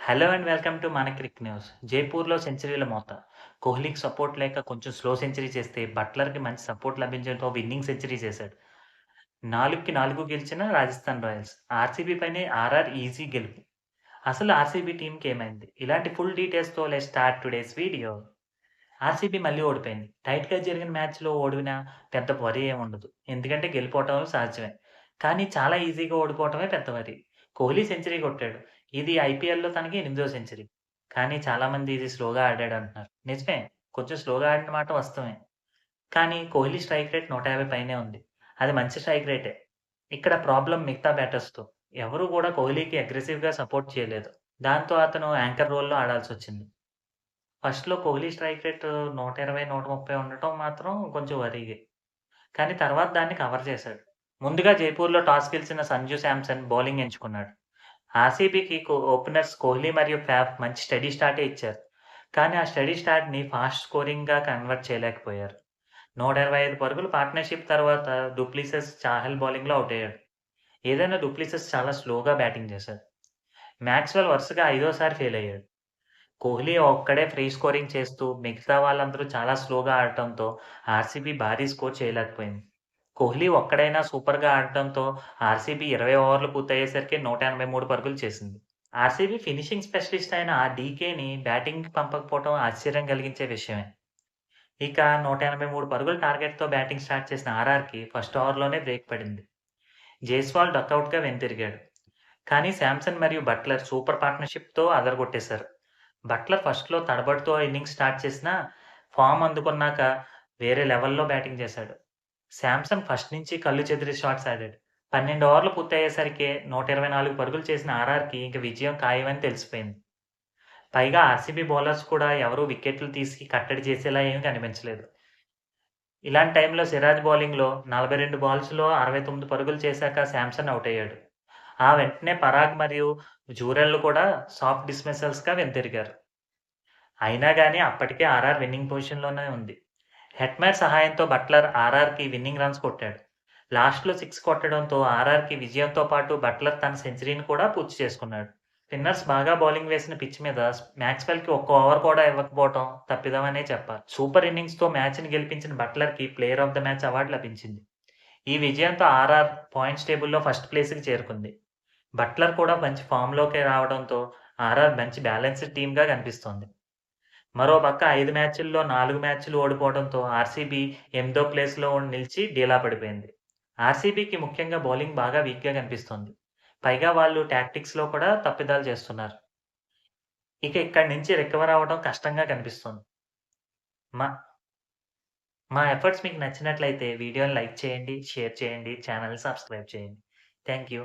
Hello and welcome to మన Crick news. జైపూర్‌లో సెంచరీల మోత. కోహ్లీకి సపోర్ట్ లేక కొంచెం స్లో సెంచరీ చేస్తే బట్లర్‌కి మంచి సపోర్ట్ లభించడంతో విన్నింగ్ సెంచరీ చేశాడు. 4కి 4 గెలిచిన రాజస్థాన్ రాయల్స్. ఆర్‌సీబీ పైనే ఆర్ఆర్ ఈజీ గెలుపు. అసలు ఆర్‌సీబీ టీమ్‌కి ఏమైంది? ఇలాంటి ఫుల్ డీటెయిల్స్‌తో let's start today's video. RCB మళ్ళీ ఓడిపోయింది. టైట్‌గా జరిగిన మ్యాచ్‌లో ఓడినా పెద్ద వరీ ఏముండదు. ఎందుకంటే గెలుపోవటం సహజమే. కానీ చాలా ఈజీగా ఓడిపోవటమే పెద్ద వరీ. కోహ్లీ సెంచరీ కొట్టాడు. ఇది ఐపీఎల్‌లో తనకి 8దో సెంచరీ. కానీ చాలామంది ఇది స్లోగా ఆడాడంటున్నారు. నిజమే. కొంచెం స్లోగా ఆడిన మాట వాస్తవమే. కానీ కోహ్లీ స్ట్రైక్ రేట్ 150 పైనే ఉంది. అది మంచి స్ట్రైక్ రేటే. ఇక్కడ ప్రాబ్లమ్ మిగతా బ్యాటర్స్‌తో. ఎవరు కూడా కోహ్లీకి అగ్రెసివ్‌గా సపోర్ట్ చేయలేదు. దాంతో అతను యాంకర్ రోల్‌లో ఆడాల్సొచ్చింది. ఫస్ట్‌లో కోహ్లీ స్ట్రైక్ రేట్ 120, 130 ఉండటం మాత్రం కొంచెం వరీగే. కానీ తర్వాత దాన్ని కవర్ చేశాడు. ముందుగా జైపూర్‌లో టాస్ గెలిచిన సంజు శాంసన్ బౌలింగ్ ఎంచుకున్నాడు. ఆర్‌సీబీకి ఓపెనర్స్ కోహ్లీ మరియు ఫాఫ్ మంచి స్టడీ స్టార్టే ఇచ్చారు. కానీ ఆ స్టడీ స్టార్ట్‌ని ఫాస్ట్ స్కోరింగ్‌గా కన్వర్ట్ చేయలేకపోయారు. 125 పరుగుల పార్ట్నర్‌షిప్ తర్వాత డూప్లెసిస్, చాహల్ బౌలింగ్‌లో ఔట్ అయ్యాడు. ఏదైనా డూప్లెసిస్ చాలా స్లోగా బ్యాటింగ్ చేశాడు. మాక్స్‌వెల్ వరుసగా ఐదోసారి ఫెయిల్ అయ్యాడు. కోహ్లీ ఒక్కడే ఫ్రీ స్కోరింగ్ చేస్తూ మిగతా వాళ్ళందరూ చాలా స్లోగా ఆడటంతో ఆర్‌సీబీ భారీ స్కోర్ చేయలేకపోయింది. కోహ్లీ ఒక్కడైనా సూపర్‌గా ఆడటంతో ఆర్‌సీబీ 20 ఓవర్లు పూర్తయ్యేసరికి 183 పరుగులు చేసింది. ఆర్‌సీబీ ఫినిషింగ్ స్పెషలిస్ట్ అయిన డీకేని బ్యాటింగ్‌కి పంపకపోవడం ఆశ్చర్యం కలిగించే విషయమే. ఇక 183 పరుగుల టార్గెట్‌తో బ్యాటింగ్ స్టార్ట్ చేసిన ఆర్ఆర్‌కి ఫస్ట్ ఓవర్‌లోనే బ్రేక్ పడింది. జైస్వాల్ డకౌట్‌గా వెనుతిరిగాడు. కానీ శాంసన్ మరియు బట్లర్ సూపర్ పార్ట్నర్‌షిప్‌తో అదరగొట్టేశారు. బట్లర్ ఫస్ట్‌లో తడబడుతూ ఇన్నింగ్స్ స్టార్ట్ చేసినా, ఫార్మ్ అందుకున్నాక వేరే లెవెల్‌లో బ్యాటింగ్ చేశాడు. శాంసన్ ఫస్ట్ నుంచి కళ్ళు చెదిరి షాట్స్ ఆడాడు. 12 ఓవర్లు పూర్తయ్యేసరికే 124 పరుగులు చేసిన ఆర్ఆర్‌కి ఇంక విజయం ఖాయమని తెలిసిపోయింది. పైగా ఆర్‌సీబీ బౌలర్స్ కూడా ఎవరు వికెట్లు తీసి కట్టడి చేసేలా ఏమీ కనిపించలేదు. ఇలాంటి టైంలో సిరాజ్ బౌలింగ్‌లో 42 బాల్స్‌లో 69 పరుగులు చేశాక శాంసన్ ఔట్ అయ్యాడు. ఆ వెంటనే పరాగ్ మరియు జూరెల్‌లు కూడా సాఫ్ట్ డిస్మిసల్స్‌గా వెనుతిరిగారు. అయినా గాని అప్పటికే ఆర్ఆర్ విన్నింగ్ పొజిషన్‌లోనే ఉంది. హెట్‌మైర్ సహాయంతో బట్లర్ ఆర్ఆర్‌కి విన్నింగ్ రన్స్ కొట్టాడు. లాస్ట్‌లో 6 కొట్టడంతో ఆర్ఆర్‌కి విజయంతో పాటు బట్లర్ తన సెంచరీని కూడా పూర్తి చేసుకున్నాడు. స్పిన్నర్స్ బాగా బౌలింగ్ వేసిన పిచ్ మీద మాక్స్‌వెల్‌కి ఒక్క ఓవర్ కూడా ఇవ్వకపోవడం తప్పిదమనే చెప్పాలి. సూపర్ ఇన్నింగ్స్‌తో మ్యాచ్‌ని గెలిపించిన బట్లర్‌కి player of the match award లభించింది. ఈ విజయంతో ఆర్ఆర్ పాయింట్స్ టేబుల్‌లో ఫస్ట్ ప్లేస్‌కి చేరుకుంది. బట్లర్ కూడా మంచి ఫామ్‌లోకి రావడంతో ఆర్ఆర్ మంచి బ్యాలెన్స్‌డ్ టీమ్‌గా కనిపిస్తోంది. మరోపక్క 5 మ్యాచుల్లో 4 మ్యాచ్‌లు ఓడిపోవడంతో ఆర్‌సీబీ 8థ్ ప్లేస్‌లో నిలిచి డీలా పడిపోయింది. ఆర్‌సీబీకి ముఖ్యంగా బౌలింగ్ బాగా వీక్‌గా కనిపిస్తోంది. పైగా వాళ్ళు టాక్టిక్స్‌లో కూడా తప్పిదాలు చేస్తున్నారు. ఇక ఇక్కడి నుంచి రికవర్ అవ్వడం కష్టంగా కనిపిస్తోంది. మా మా ఎఫర్ట్స్ మీకు నచ్చినట్లయితే వీడియోని లైక్ చేయండి, షేర్ చేయండి, ఛానెల్‌ని సబ్స్క్రైబ్ చేయండి. Thank you.